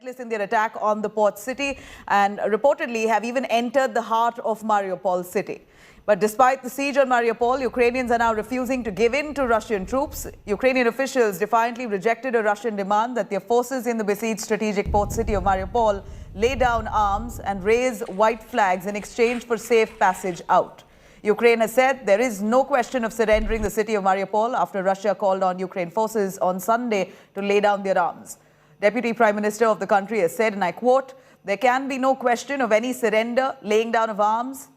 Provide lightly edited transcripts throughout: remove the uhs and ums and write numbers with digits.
relentless in their attack on the port city and reportedly have even entered the heart of Mariupol city. But despite the siege on Mariupol, Ukrainians are now refusing to give in to Russian troops. Ukrainian officials defiantly rejected a Russian demand that their forces in the besieged strategic port city of Mariupol lay down arms and raise white flags in exchange for safe passage out. Ukraine has said there is no question of surrendering the city of Mariupol after Russia called on Ukraine forces on Sunday to lay down their arms. Deputy Prime Minister of the country has said, and I quote, "There can be no question of any surrender, laying down of arms."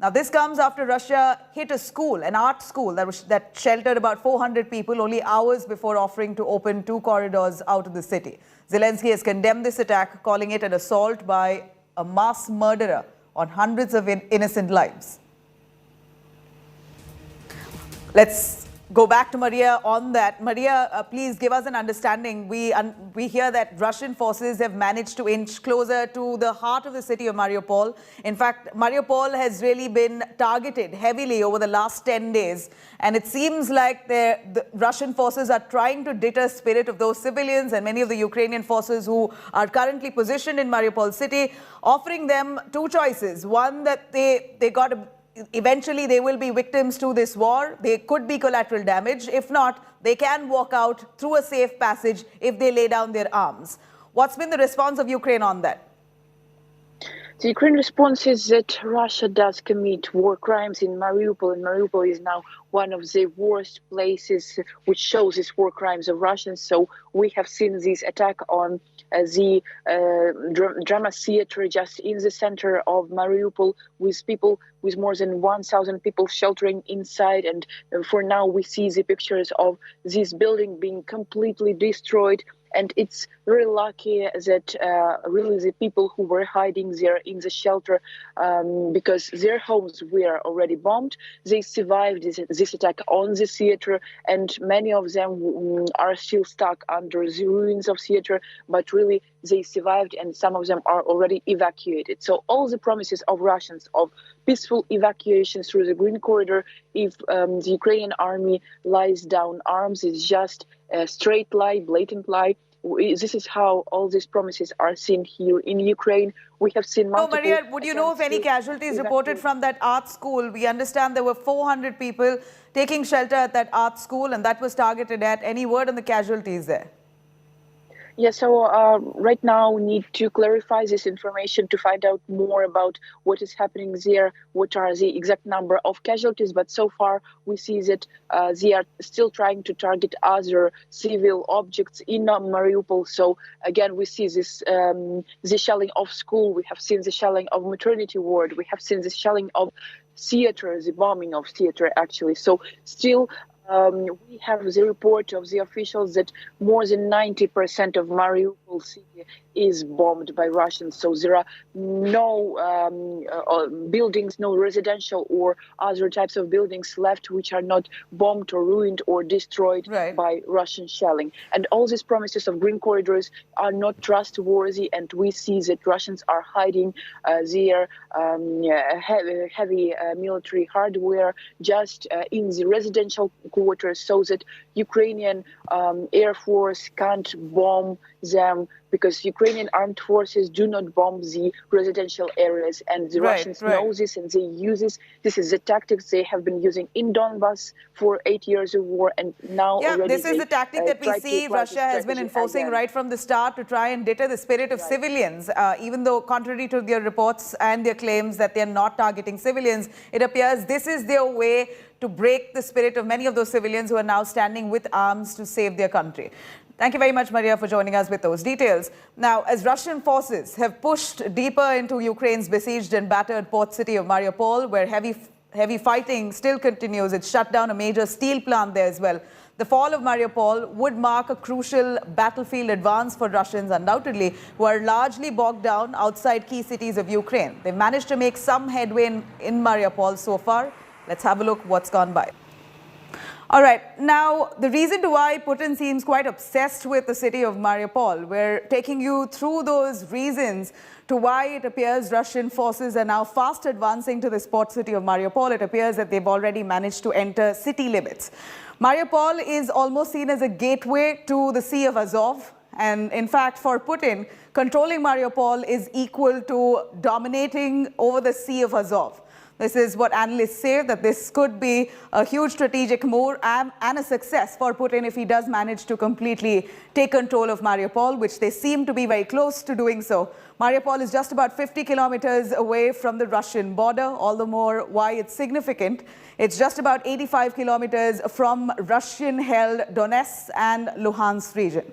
Now, this comes after Russia hit a school, an art school that sheltered about 400 people only hours before offering to open 2 corridors out of the city. Zelensky has condemned this attack, calling it an assault by a mass murderer on hundreds of innocent lives. Let's go back to Maria on that. Maria, please give us an understanding. We hear that Russian forces have managed to inch closer to the heart of the city of Mariupol. In fact, Mariupol has really been targeted heavily over the last 10 days. And it seems like the Russian forces are trying to deter spirit of those civilians and many of the Ukrainian forces who are currently positioned in Mariupol city, offering them 2 choices. One, that they got eventually they will be victims to this war. They could be collateral damage. If not, they can walk out through a safe passage if they lay down their arms. What's been the response of Ukraine on that? The Ukraine response is that Russia does commit war crimes in Mariupol, and Mariupol is now one of the worst places which shows these war crimes of Russians. So we have seen this attack on the drama theater just in the center of Mariupol, with more than 1,000 people sheltering inside. And for now, we see the pictures of this building being completely destroyed. And it's very lucky that really the people who were hiding there in the shelter, because their homes were already bombed, they survived this attack on the theater, and many of them are still stuck under the ruins of theater, but really they survived, and some of them are already evacuated. So all the promises of Russians of peaceful evacuation through the Green Corridor, if the Ukrainian army lies down arms, is just a straight lie, blatant lie. This is how all these promises are seen here in Ukraine. We have seen multiple... No, Maria, would you know if any casualties reported from that art school? We understand there were 400 people taking shelter at that art school, and that was targeted at. Any word on the casualties there? Yeah, so right now we need to clarify this information to find out more about what is happening there, what are the exact number of casualties. But so far we see that they are still trying to target other civil objects in Mariupol. So again, we see this the shelling of school, we have seen the shelling of maternity ward, we have seen the shelling of theater, the bombing of theater actually. So still we have the report of the officials that more than 90% of Mariupol city is bombed by Russians. So there are no buildings, no residential or other types of buildings left which are not bombed or ruined or destroyed by Russian shelling. And all these promises of green corridors are not trustworthy, and we see that Russians are hiding their heavy military hardware just in the residential quarters, so that Ukrainian Air Force can't bomb them, because Ukrainian armed forces do not bomb the residential areas, and the Russians know this and they use this. This is the tactics they have been using in Donbass for 8 years of war, and now this is the tactic that we see Russia has been enforcing right from the start to try and deter the spirit of civilians. Even though contrary to their reports and their claims that they're not targeting civilians, it appears this is their way to break the spirit of many of those civilians who are now standing with arms to save their country. Thank you very much, Maria, for joining us with those details. Now, as Russian forces have pushed deeper into Ukraine's besieged and battered port city of Mariupol, where heavy fighting still continues, it's shut down a major steel plant there as well. The fall of Mariupol would mark a crucial battlefield advance for Russians, undoubtedly, who are largely bogged down outside key cities of Ukraine. They've managed to make some headway in Mariupol so far. Let's have a look what's gone by. All right, now the reason to why Putin seems quite obsessed with the city of Mariupol, we're taking you through those reasons to why it appears Russian forces are now fast advancing to this port city of Mariupol. It appears that they've already managed to enter city limits. Mariupol is almost seen as a gateway to the Sea of Azov, And in fact, for Putin, controlling Mariupol is equal to dominating over the Sea of Azov. This is what analysts say, that this could be a huge strategic move and a success for Putin if he does manage to completely take control of Mariupol, which they seem to be very close to doing so. Mariupol is just about 50 kilometers away from the Russian border, all the more why it's significant. It's just about 85 kilometers from Russian-held Donetsk and Luhansk region.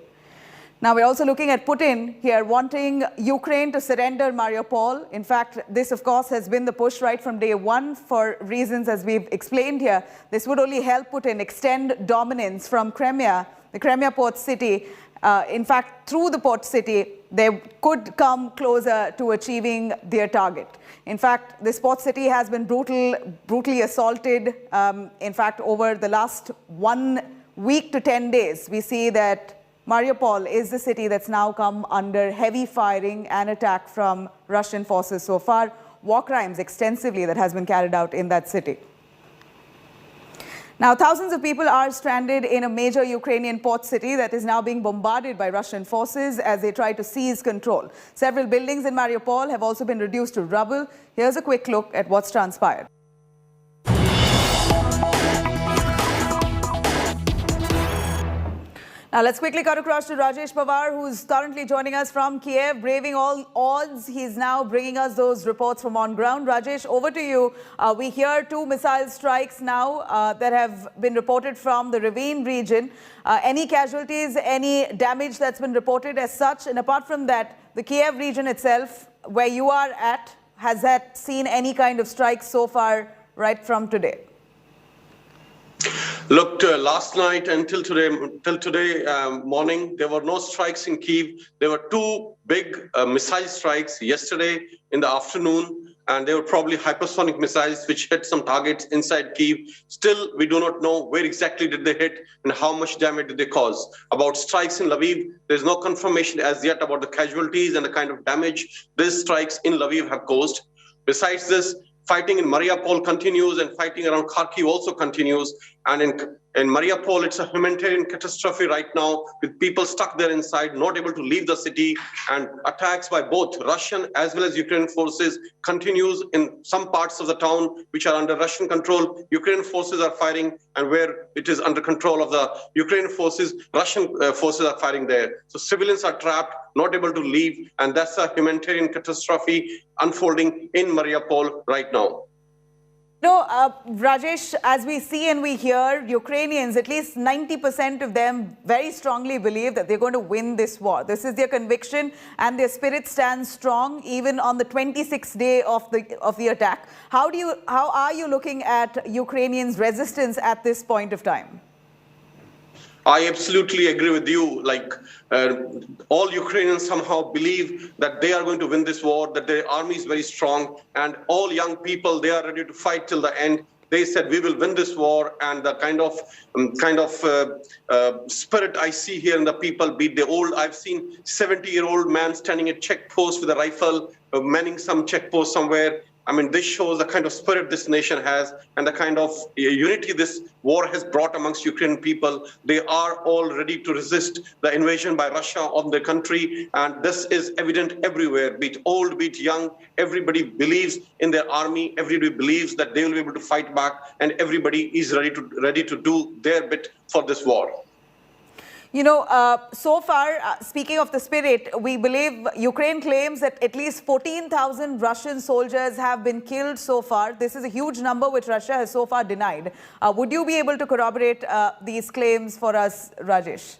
Now, we're also looking at Putin here wanting Ukraine to surrender Mariupol. In fact, this, of course, has been the push right from day one for reasons as we've explained here. This would only help Putin extend dominance from Crimea, the Crimea port city. In fact, through the port city, they could come closer to achieving their target. In fact, this port city has been brutally assaulted. In fact, over the last 1 week to 10 days, we see that Mariupol is the city that's now come under heavy firing and attack from Russian forces so far. War crimes extensively that has been carried out in that city. Now, thousands of people are stranded in a major Ukrainian port city that is now being bombarded by Russian forces as they try to seize control. Several buildings in Mariupol have also been reduced to rubble. Here's a quick look at what's transpired. Now, let's quickly cut across to Rajesh Pawar, who's currently joining us from Kiev, braving all odds. He's now bringing us those reports from on ground. Rajesh, over to you. We hear 2 missile strikes now that have been reported from the Ravine region. Any casualties, any damage that's been reported as such? And apart from that, the Kiev region itself, where you are at, has that seen any kind of strikes so far right from today? Look, last night until today morning, there were no strikes in Kyiv. There were 2 big missile strikes yesterday in the afternoon, and they were probably hypersonic missiles which hit some targets inside Kyiv. Still, we do not know where exactly did they hit and how much damage did they cause. About strikes in Lviv, there's no confirmation as yet about the casualties and the kind of damage these strikes in Lviv have caused. Besides this, fighting in Mariupol continues, and fighting around Kharkiv also continues. And in Mariupol, it's a humanitarian catastrophe right now, with people stuck there inside, not able to leave the city. And attacks by both Russian as well as Ukrainian forces continues in some parts of the town which are under Russian control. Ukrainian forces are fighting, and where it is under control of the Ukrainian forces, Russian forces are fighting there. So civilians are trapped, not able to leave, and that's a humanitarian catastrophe unfolding in Mariupol right now. No, Rajesh, as we see and we hear, Ukrainians, at least 90% of them very strongly believe that they're going to win this war. This is their conviction, and their spirit stands strong even on the 26th day of the attack. How are you looking at Ukrainians' resistance at this point of time? I absolutely agree with you. Like all Ukrainians somehow believe that they are going to win this war, that their army is very strong, and all young people, they are ready to fight till the end. They said, we will win this war, and the kind of spirit I see here in the people, be it the old, I've seen 70-year-old man standing at checkpost with a rifle, manning some checkpost somewhere. I mean, this shows the kind of spirit this nation has and the kind of unity this war has brought amongst Ukrainian people. They are all ready to resist the invasion by Russia on their country. And this is evident everywhere, be it old, be it young. Everybody believes in their army. Everybody believes that they will be able to fight back. And everybody is ready to do their bit for this war. You know, so far, speaking of the spirit, we believe Ukraine claims that at least 14,000 Russian soldiers have been killed so far. This is a huge number which Russia has so far denied. Would you be able to corroborate these claims for us, Rajesh?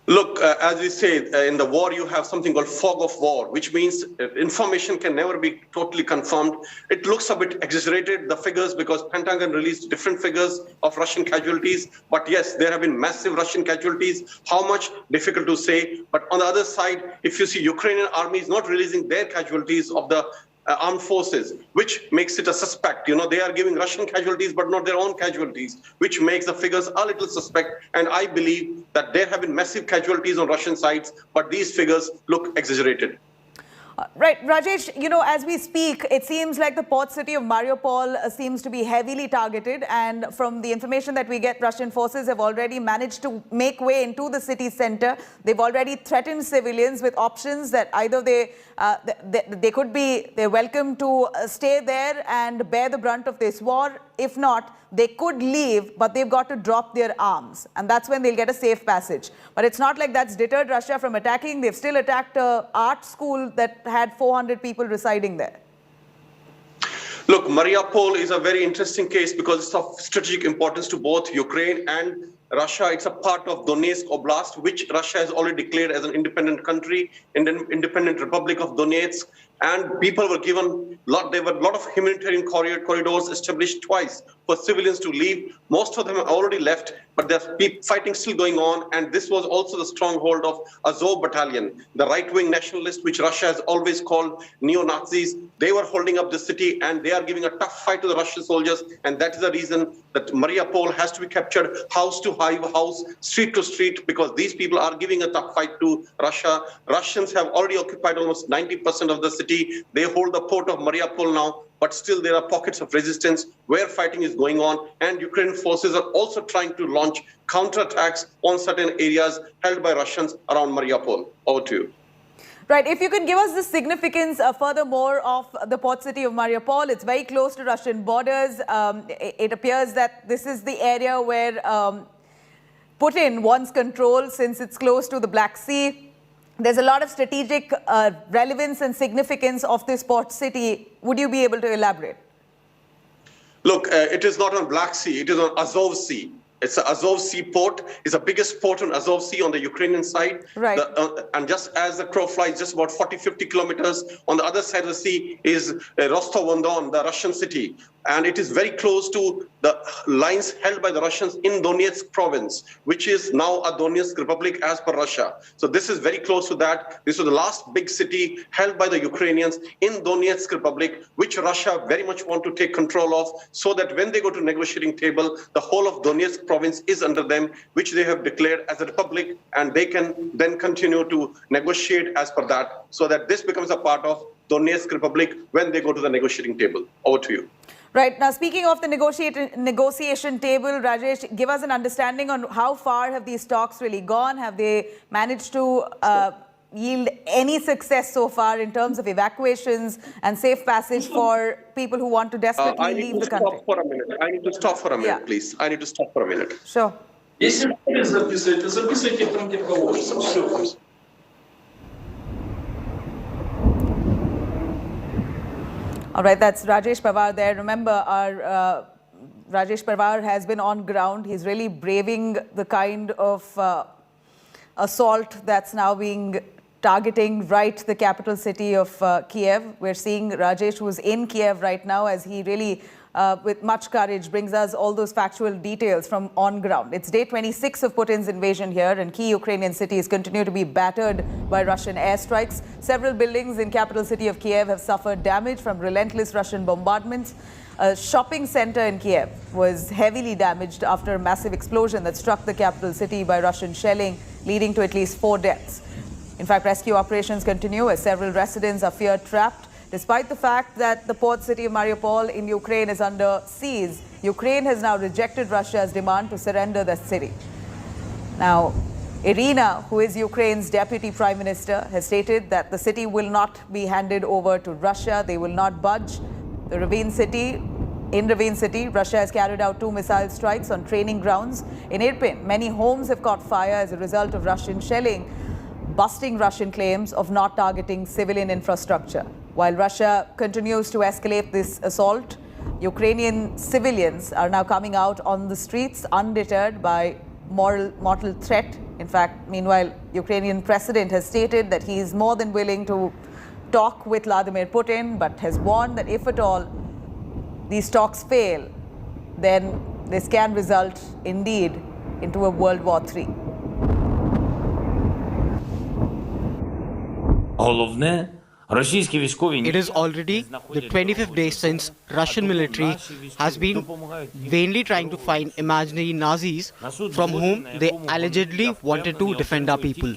Look, as we say, in the war, you have something called fog of war, which means information can never be totally confirmed. It looks a bit exaggerated, the figures, because Pentagon released different figures of Russian casualties. But yes, there have been massive Russian casualties. How much? Difficult to say. But on the other side, if you see Ukrainian army is not releasing their casualties of the armed forces, which makes it a suspect. You know, they are giving Russian casualties, but not their own casualties, which makes the figures a little suspect. And I believe that there have been massive casualties on Russian sides, but these figures look exaggerated. Right, Rajesh, as we speak, it seems like the port city of Mariupol seems to be heavily targeted. And from the information that we get, Russian forces have already managed to make way into the city center. They've already threatened civilians with options that either they're welcome to stay there and bear the brunt of this war. If not, they could leave, but they've got to drop their arms. And that's when they'll get a safe passage. But it's not like that's deterred Russia from attacking. They've still attacked an art school that had 400 people residing there. Look, Mariupol is a very interesting case because it's of strategic importance to both Ukraine and Russia. It's a part of Donetsk Oblast, which Russia has already declared as an independent country, independent Republic of Donetsk. And people were given there were a lot of humanitarian corridors established twice for civilians to leave. Most of them have already left, but there's fighting still going on. And this was also the stronghold of Azov Battalion, the right-wing nationalists, which Russia has always called neo-Nazis. They were holding up the city, and they are giving a tough fight to the Russian soldiers. And that is the reason that Mariupol has to be captured house to house, street to street, because these people are giving a tough fight to Russia. Russians have already occupied almost 90% of the city. They hold the port of Mariupol now, but still there are pockets of resistance where fighting is going on. And Ukrainian forces are also trying to launch counterattacks on certain areas held by Russians around Mariupol. Over to you. Right. If you can give us the significance furthermore of the port city of Mariupol, it's very close to Russian borders. It appears that this is the area where Putin wants control since it's close to the Black Sea. There's a lot of strategic relevance and significance of this port city. Would you be able to elaborate? Look, it is not on Black Sea. It is on Azov Sea. It's the Azov Sea port. It's the biggest port on Azov Sea on the Ukrainian side. Right. And just as the crow flies, just about 40, 50 kilometers on the other side of the sea is Rostov-on-Don, the Russian city. And it is very close to the lines held by the Russians in Donetsk province, which is now a Donetsk Republic as per Russia. So this is very close to that. This was the last big city held by the Ukrainians in Donetsk Republic, which Russia very much want to take control of, so that when they go to negotiating table, the whole of Donetsk province is under them, which they have declared as a republic, and they can then continue to negotiate as per that, so that this becomes a part of Donetsk Republic when they go to the negotiating table. Over to you. Right. Now, speaking of the negotiation table, Rajesh, give us an understanding on how far have these talks really gone? Have they managed to yield any success so far in terms of evacuations and safe passage for people who want to desperately leave the country? I need to stop for a minute, please. I need to stop for a minute. Sure. Если вы записывайте там, где положено. Все. All right, that's Rajesh Pawar there. Remember, our Rajesh Pawar has been on ground. He's really braving the kind of assault that's now being targeting the capital city of Kiev. We're seeing Rajesh, who's in Kiev right now, as he really, with much courage, brings us all those factual details from on ground. It's day 26 of Putin's invasion here, and key Ukrainian cities continue to be battered by Russian airstrikes. Several buildings in capital city of Kiev have suffered damage from relentless Russian bombardments. A shopping center in Kiev was heavily damaged after a massive explosion that struck the capital city by Russian shelling, leading to at least 4 deaths. In fact, rescue operations continue as several residents are feared trapped. Despite the fact that the port city of Mariupol in Ukraine is under siege, Ukraine has now rejected Russia's demand to surrender the city. Now, Irina, who is Ukraine's deputy prime minister, has stated that the city will not be handed over to Russia. They will not budge. In Ravine City, Russia has carried out 2 missile strikes on training grounds. In Irpin, many homes have caught fire as a result of Russian shelling, busting Russian claims of not targeting civilian infrastructure. While Russia continues to escalate this assault, Ukrainian civilians are now coming out on the streets undeterred by mortal threat. In fact, meanwhile, Ukrainian president has stated that he is more than willing to talk with Vladimir Putin, but has warned that if at all these talks fail, then this can result indeed into a World War III. It is already the 25th day since Russian military has been vainly trying to find imaginary Nazis from whom they allegedly wanted to defend our people.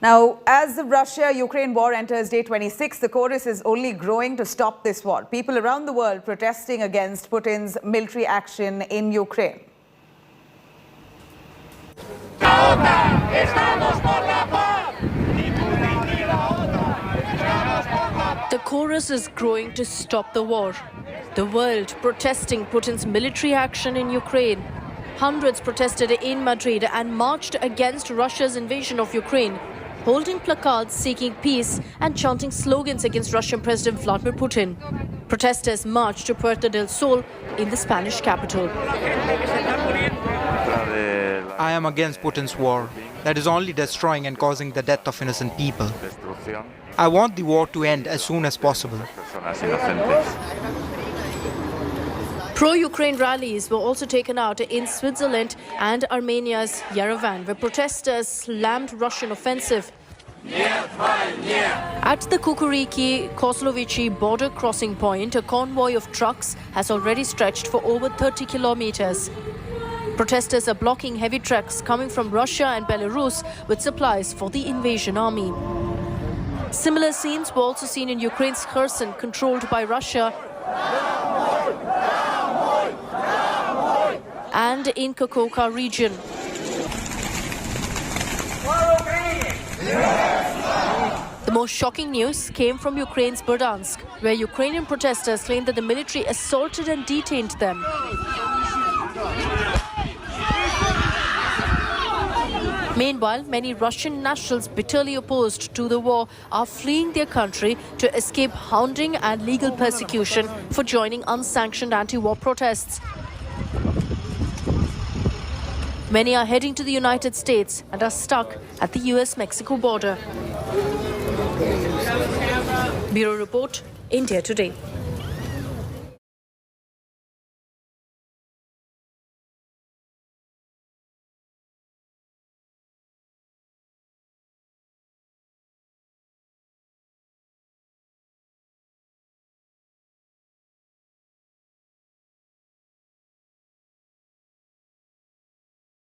Now, as the Russia-Ukraine war enters day 26, the chorus is only growing to stop this war. People around the world protesting against Putin's military action in Ukraine. The chorus is growing to stop the war. The world protesting Putin's military action in Ukraine. Hundreds protested in Madrid and marched against Russia's invasion of Ukraine, holding placards seeking peace and chanting slogans against Russian President Vladimir Putin. Protesters marched to Puerta del Sol in the Spanish capital. I am against Putin's war that is only destroying and causing the death of innocent people. I want the war to end as soon as possible. Pro-Ukraine rallies were also taken out in Switzerland and Armenia's Yerevan, where protesters slammed Russian offensive. At the Kukuriki-Koslovichi border crossing point, a convoy of trucks has already stretched for over 30 kilometers. Protesters are blocking heavy trucks coming from Russia and Belarus with supplies for the invasion army. Similar scenes were also seen in Ukraine's Kherson, controlled by Russia, and in Kakhovka region. The most shocking news came from Ukraine's Berdansk, where Ukrainian protesters claimed that the military assaulted and detained them. Meanwhile, many Russian nationals bitterly opposed to the war are fleeing their country to escape hounding and legal persecution for joining unsanctioned anti-war protests. Many are heading to the United States and are stuck at the US-Mexico border. Bureau Report, India Today.